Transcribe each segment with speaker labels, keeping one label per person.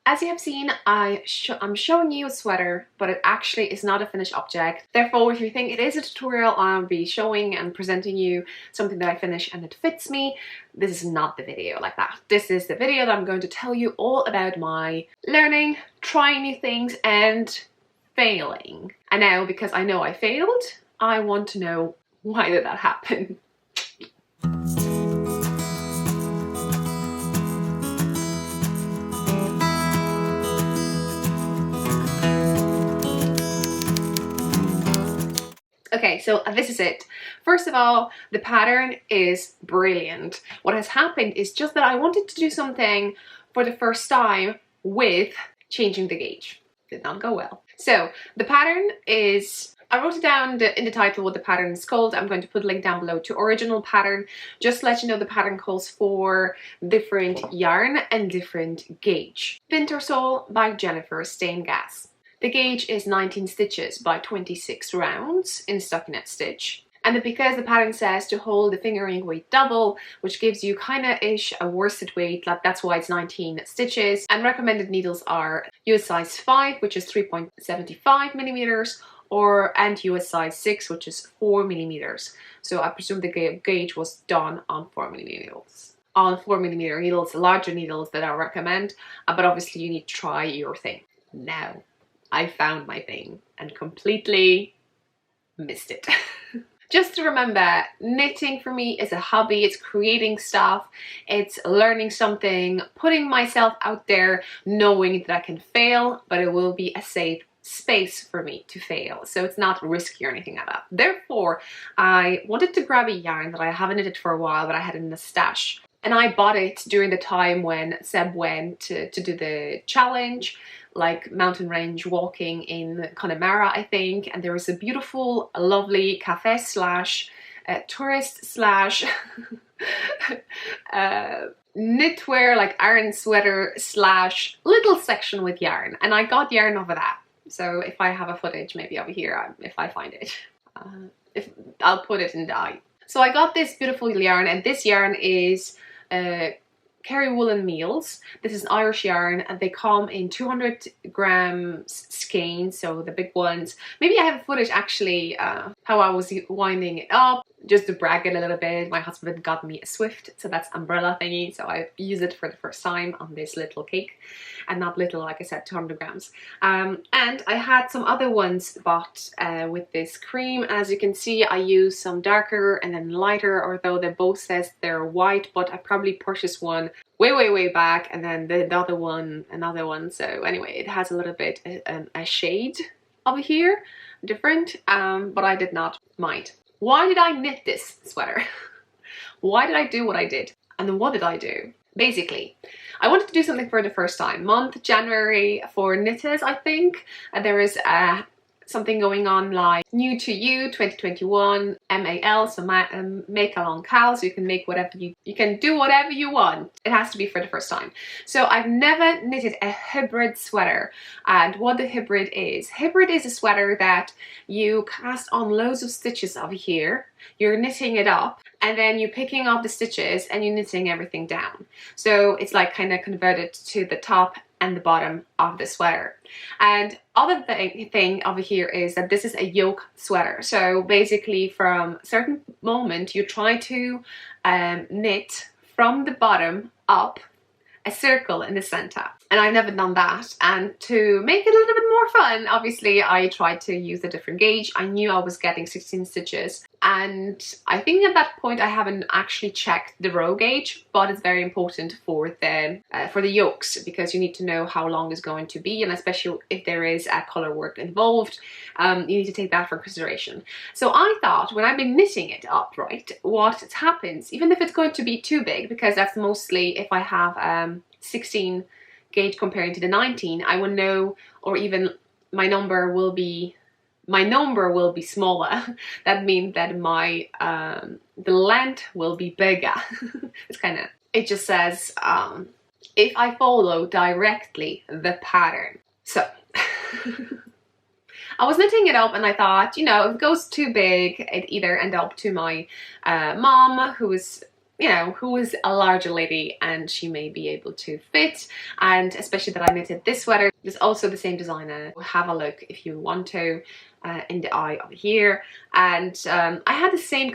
Speaker 1: As you have seen, I'm showing you a sweater, but it actually is not a finished object. Therefore, if you think it is a tutorial, I'll be showing and presenting you something that I finish and it fits me. This is not the video like that. This is the video that I'm going to tell you all about my learning, trying new things, and failing. And now, because I know I failed, I want to know, why did that happen? Okay, so this is it. First of all, the pattern is brilliant. What has happened is just that I wanted to do something for the first time with changing the gauge. Did not go well. So the pattern is, I wrote it down in the title what the pattern is called. I'm going to put a link down below to original pattern. Just to let you know, the pattern calls for different yarn and different gauge. Vintersol by Jennifer Steingass. The gauge is 19 stitches by 26 rounds in stockinette stitch. And because the pattern says to hold the fingering weight double, which gives you kind-of-ish a worsted weight, that's why it's 19 stitches. And recommended needles are US size 5, which is 3.75 millimeters, and US size 6, which is 4 millimeters. So I presume the gauge was done on 4 millimeter needles. On 4 millimeter needles, larger needles that I recommend, but obviously you need to try your thing. Now, I found my thing and completely missed it. Just to remember, knitting for me is a hobby. It's creating stuff, it's learning something, putting myself out there, knowing that I can fail, but it will be a safe space for me to fail. So it's not risky or anything like that. Therefore, I wanted to grab a yarn that I haven't knitted for a while, but I had in the stash. And I bought it during the time when Seb went to do the challenge, like mountain range walking in Connemara, I think. And there was a beautiful, lovely cafe slash tourist slash knitwear, like iron sweater slash little section with yarn. And I got yarn over that. So if I have a footage, maybe over here, if I find it, I'll put it in the eye. So I got this beautiful yarn, and this yarn is Kerry Woolen Meals. This is an Irish yarn, and they come in 200 grams skeins, so the big ones. Maybe I have footage actually how I was winding it up, just to brag it a little bit. My husband got me a Swift, so that's umbrella thingy, so I use it for the first time on this little cake, and not little, like I said, 200 grams. And I had some other ones bought with this cream. As you can see, I use some darker and then lighter, although they both says they're white, but I probably purchased one way back, and then the other one, another one. So anyway, it has a little bit a shade over here, different, but I did not mind. Why did I knit this sweater? Why did I do what I did? And then what did I do? Basically, I wanted to do something for the first time. Month January for knitters, I think. There is something going on like New to You 2021 MAL, so make a long cal, so you can make whatever you can do whatever you want. It has to be for the first time. So I've never knitted a hybrid sweater, and what the hybrid is a sweater that you cast on loads of stitches over here, you're knitting it up, and then you're picking up the stitches and you're knitting everything down. So it's like kind of converted to the top and the bottom of the sweater. And other thing over here is that this is a yoke sweater. So basically from a certain moment you try to knit from the bottom up a circle in the center. And I've never done that. And to make it a little bit more fun, obviously I tried to use a different gauge. I knew I was getting 16 stitches. And I think at that point I haven't actually checked the row gauge, but it's very important for the yokes, because you need to know how long it's going to be, and especially if there is a color work involved, you need to take that for consideration. So I thought when I've been knitting it up, right, what happens, even if it's going to be too big, because that's mostly if I have 16 gauge comparing to the 19, I will know, or even my number will be smaller. That means that my the length will be bigger. It's kind of, it just says if I follow directly the pattern. So I was knitting it up and I thought, you know, if it goes too big, it either end up to my mom, who is you know, who is a larger lady and she may be able to fit, and especially that I knitted this sweater. There's also the same designer. Have a look if you want to in the eye over here. And I had the same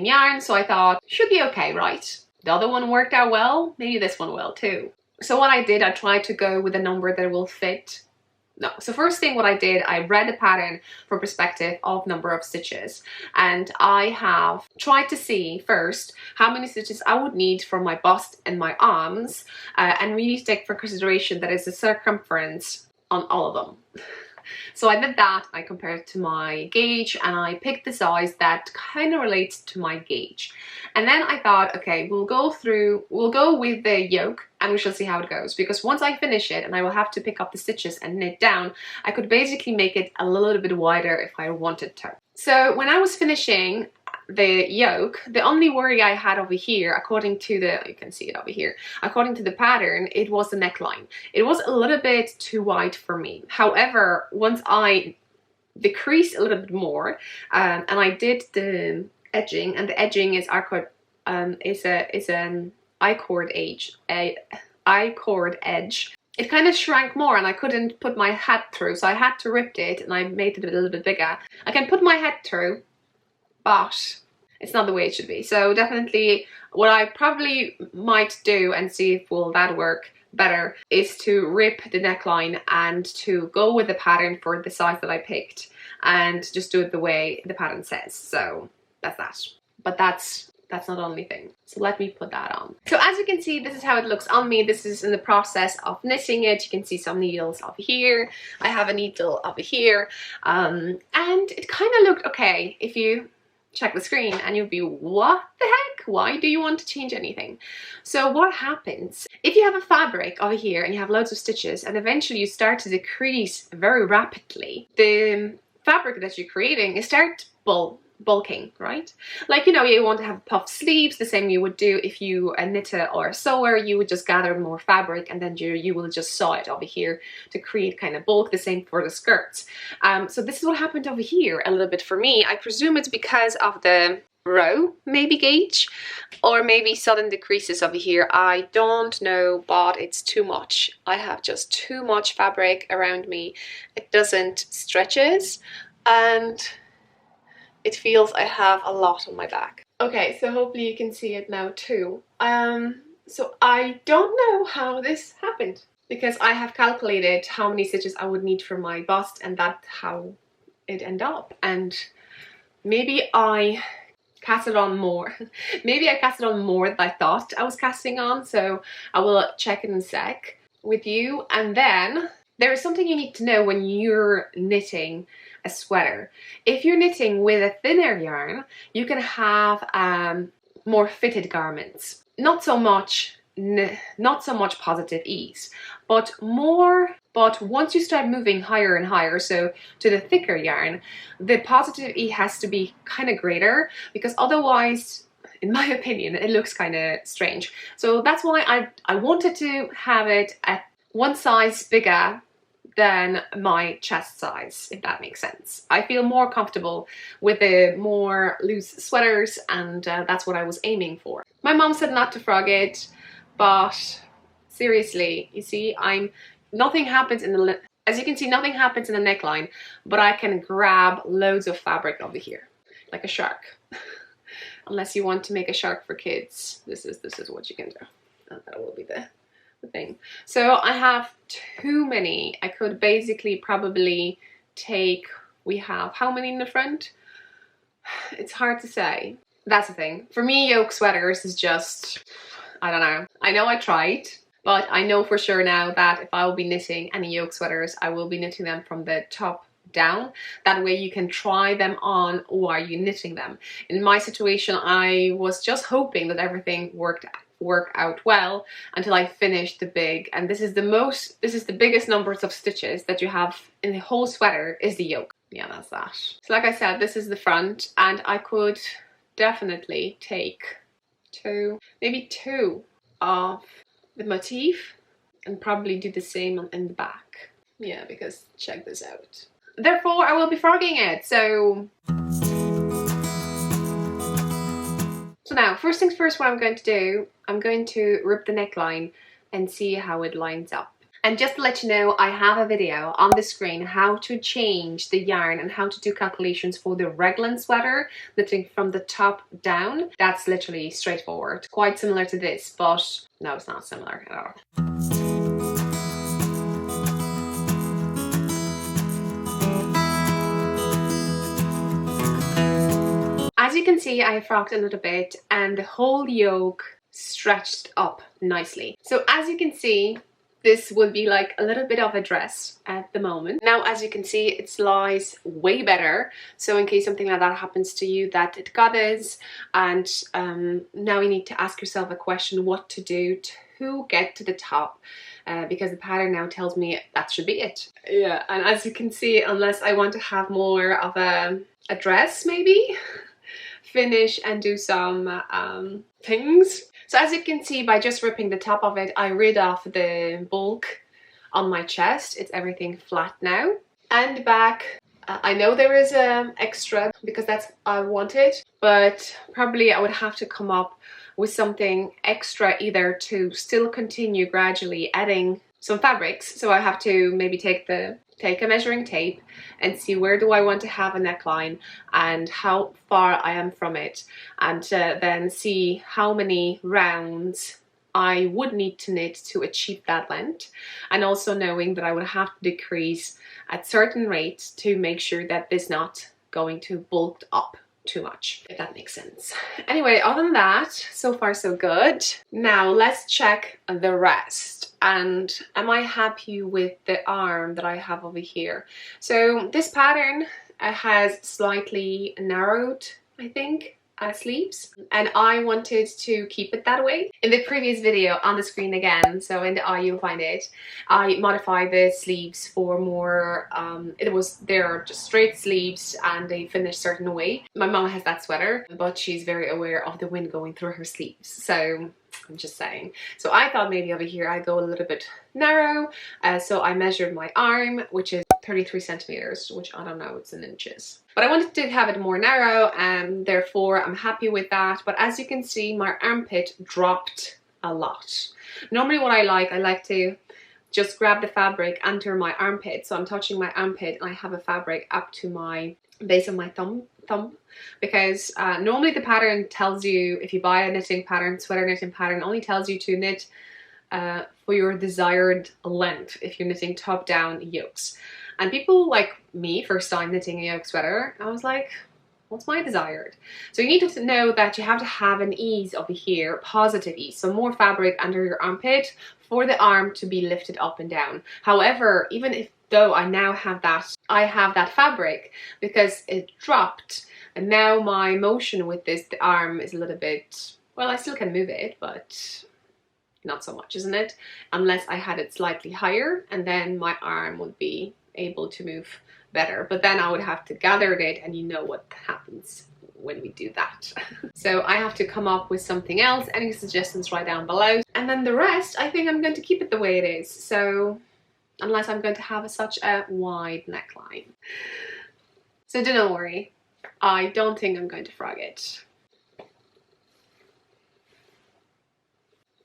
Speaker 1: yarn, so I thought should be okay, right? The other one worked out well, maybe this one will too. So what I did, I tried to go with a number that will fit. No, so first thing what I did, I read the pattern from perspective of number of stitches, and I have tried to see first how many stitches I would need for my bust and my arms, and really take for consideration that is the circumference on all of them. So I did that, I compared it to my gauge, and I picked the size that kind of relates to my gauge. And then I thought, okay, we'll go with the yoke and we shall see how it goes. Because once I finish it and I will have to pick up the stitches and knit down, I could basically make it a little bit wider if I wanted to. So when I was finishing the yoke, the only worry I had over here, according to the, you can see it over here, according to the pattern, it was the neckline. It was a little bit too wide for me. However, once I decreased a little bit more, and I did the edging, and the edging is an I-cord edge. It kind of shrank more and I couldn't put my head through, so I had to rip it and I made it a little bit bigger. I can put my head through, but it's not the way it should be. So definitely what I probably might do and see if will that work better is to rip the neckline and to go with the pattern for the size that I picked and just do it the way the pattern says. So that's that. But that's not the only thing. So let me put that on. So as you can see, this is how it looks on me. This is in the process of knitting it. You can see some needles over here. I have a needle over here. And it kind of looked okay if you check the screen and you'll be, what the heck? Why do you want to change anything? So what happens if you have a fabric over here and you have loads of stitches and eventually you start to decrease very rapidly, the fabric that you're creating is start bulking, right? Like, you know, you want to have puffed sleeves, the same you would do if you a knitter or a sewer. You would just gather more fabric and then you will just sew it over here to create kind of bulk. The same for the skirts. So this is what happened over here a little bit for me. I presume it's because of the row maybe gauge, or maybe sudden decreases over here. I don't know, but it's too much. I have just too much fabric around me. It doesn't stretches and it feels I have a lot on my back. Okay, so hopefully you can see it now too. So I don't know how this happened because I have calculated how many stitches I would need for my bust and that's how it ended up. And maybe I casted on more. Maybe I casted on more than I thought I was casting on, so I will check it in a sec with you. And then there is something you need to know when you're knitting a sweater. If you're knitting with a thinner yarn, you can have more fitted garments. Not so much positive ease, but once you start moving higher and higher, so to the thicker yarn, the positive ease has to be kind of greater, because otherwise, in my opinion, it looks kind of strange. So that's why I wanted to have it at one size bigger than my chest size, if that makes sense. I feel more comfortable with the more loose sweaters, and that's what I was aiming for. My mom said not to frog it, but seriously, you see, nothing happens in the, as you can see, nothing happens in the neckline, but I can grab loads of fabric over here, like a shark. Unless you want to make a shark for kids, this is what you can do. And that will be the thing. So I have too many. I could basically probably take, we have how many in the front? It's hard to say. That's the thing. For me, yoke sweaters is just, I don't know. I know I tried, but I know for sure now that if I will be knitting any yoke sweaters, I will be knitting them from the top down. That way you can try them on while you're knitting them. In my situation, I was just hoping that everything work out well until I finished the big, and this is the biggest numbers of stitches that you have in the whole sweater is the yoke. Yeah, that's that. So like I said, this is the front, and I could definitely take maybe two of the motif and probably do the same in the back. Yeah, because check this out. Therefore, I will be frogging it. So So now, first things first, what I'm going to do, I'm going to rip the neckline and see how it lines up. And just to let you know, I have a video on the screen how to change the yarn and how to do calculations for the raglan sweater, knitting from the top down. That's literally straightforward. Quite similar to this, but no, it's not similar at all. As you can see, I frocked a little bit and the whole yoke stretched up nicely. So as you can see, this would be like a little bit of a dress at the moment. Now, as you can see, it lies way better. So in case something like that happens to you, that it gathers, and now you need to ask yourself a question, what to do to get to the top, because the pattern now tells me that should be it. Yeah, and as you can see, unless I want to have more of a dress maybe, finish and do some things. So as you can see, by just ripping the top of it, I rid off the bulk on my chest. It's everything flat now. And back, I know there is extra because that's what I wanted, but probably I would have to come up with something extra either to still continue gradually adding some fabrics. So I have to maybe take a measuring tape and see where do I want to have a neckline and how far I am from it, and then see how many rounds I would need to knit to achieve that length, and also knowing that I would have to decrease at certain rates to make sure that this is not going to bulk up too much, if that makes sense. Anyway, other than that, so far so good. Now let's check the rest. And am I happy with the arm that I have over here? So this pattern has slightly narrowed, I think, sleeves, and I wanted to keep it that way. In the previous video on the screen again, so in the eye you'll find it, I modified the sleeves for more, they're just straight sleeves and they finish certain way. My mom has that sweater, but she's very aware of the wind going through her sleeves, so I'm just saying. So I thought maybe over here I go a little bit narrow, so I measured my arm, which is 33 centimeters, which I don't know, it's in inches. But I wanted to have it more narrow, and therefore I'm happy with that. But as you can see, my armpit dropped a lot. Normally what I like to just grab the fabric under my armpit. So I'm touching my armpit and I have a fabric up to my base of my thumb, because normally the pattern tells you, if you buy a knitting pattern, sweater knitting pattern, only tells you to knit for your desired length if you're knitting top down yokes. And people like me, first time knitting a yoke sweater, I was like, what's my desired? So you need to know that you have to have an ease over here, positive ease, so more fabric under your armpit for the arm to be lifted up and down. However, even though I now have that, I have that fabric because it dropped, and now my motion with the arm is a little bit, well, I still can move it, but not so much, isn't it? Unless I had it slightly higher, and then my arm would be able to move better, but then I would have to gather it, and you know what happens when we do that. So I have to come up with something else. Any suggestions, right down below. And then the rest, I think I'm going to keep it the way it is, so unless I'm going to have such a wide neckline. So do not worry, I don't think I'm going to frog it,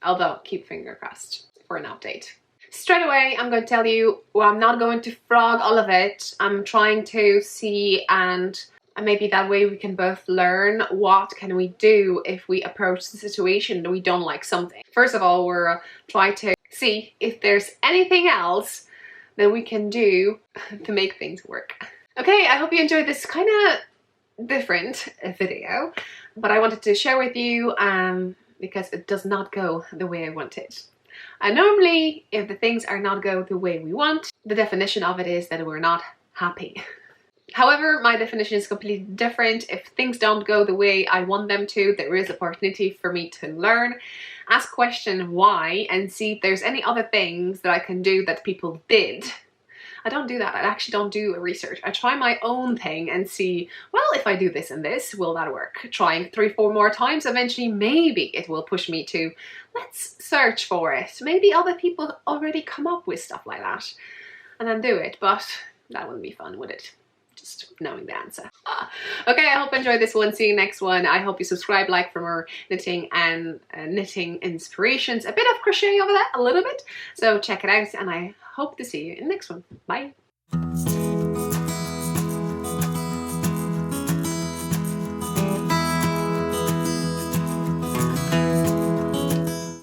Speaker 1: although keep finger crossed for an update. Straight away, I'm going to tell you, well, I'm not going to frog all of it. I'm trying to see, and maybe that way we can both learn what can we do if we approach the situation that we don't like something. First of all, we're trying to see if there's anything else that we can do to make things work. Okay, I hope you enjoyed this kind of different video, but I wanted to share with you because it does not go the way I wanted. And normally, if the things are not go the way we want, the definition of it is that we're not happy. However, my definition is completely different. If things don't go the way I want them to, there is opportunity for me to learn, ask question why, and see if there's any other things that I can do that people did. I don't do that. I actually don't do research. I try my own thing and see, well, if I do this and this, will that work? Trying 3-4 more times, eventually maybe it will push me to, let's search for it. Maybe other people already come up with stuff like that and then do it, but that wouldn't be fun, would it? just knowing the answer. Okay, I hope you enjoyed this one. See you next one. I hope you subscribe, like for more knitting and knitting inspirations. A bit of crocheting over that, a little bit. So check it out, and I hope to see you in the next one. Bye.